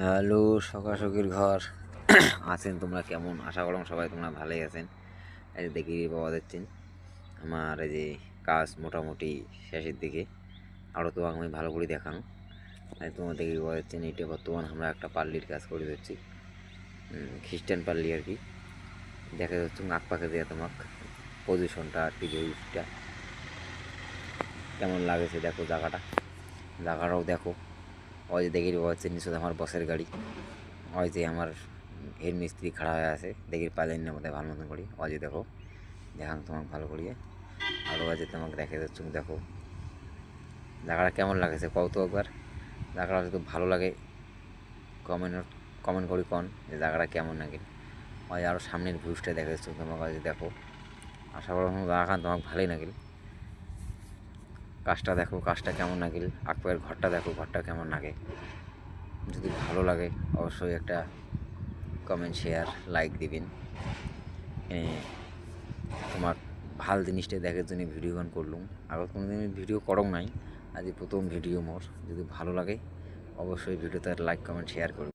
Hello সকাশকির ঘর আছেন তোমরা কেমন? আশা করলাম সবাই তোমরা ভালোই আছেন। এই যে দেখি বাবা দেখছেন আমার এই যে কাজ মোটামুটি শেষের দিকে, আরও তো আমি ভালো করে দেখানো। তাই তোমার দেখি বাবা দেখছেন এটা বর্তমান আমরা একটা পাল্লির কাজ করে দিচ্ছি, খ্রিস্টান পাল্লি আর কি। দেখা যাচ্ছে আঁক পাকে দেওয়া তোমাক পজিশনটা আর কি, জয়টা কেমন লাগেছে দেখো, জায়গাটাও দেখো। ওই যে দেখি বাবা হচ্ছে নিশ্চয় আমার বসের গাড়ি, ওই যে আমার হেড মিস্ত্রি খাড়া হয়ে আছে, দেখি পাইলেন না বোধহয় ভালো মতন করি। ওই যে দেখো, দেখান তোমাকে ভালো করিয়ে, আরও আজ তোমাকে দেখে যাচ্ছ। দেখো জায়গাটা কেমন লাগেছে কত একবার। জায়গাটা যদি ভালো লাগে কমেন্ট কমেন্ট করি কন যে জায়গাটা কেমন লাগে। ওই আরও সামনের ভিউজটা দেখা যাচ্ছে তোমাকে, ওই যে দেখো। আশা করি জায়গা তোমাকে ভালোই লাগিল। কাজটা দেখো, কাজটা কেমন লাগিল। আকবরের ঘরটা দেখো, ঘরটা কেমন লাগে। যদি ভালো লাগে অবশ্যই একটা কমেন্ট, শেয়ার, লাইক দিবেন। তোমার ভাল জিনিসটা দেখার জন্য ভিডিও গান করলুম। আবার কোনো দিন ভিডিও করো নাই, আজ প্রথম ভিডিও মোর। যদি ভালো লাগে অবশ্যই ভিডিওতে লাইক কমেন্ট শেয়ার করুন।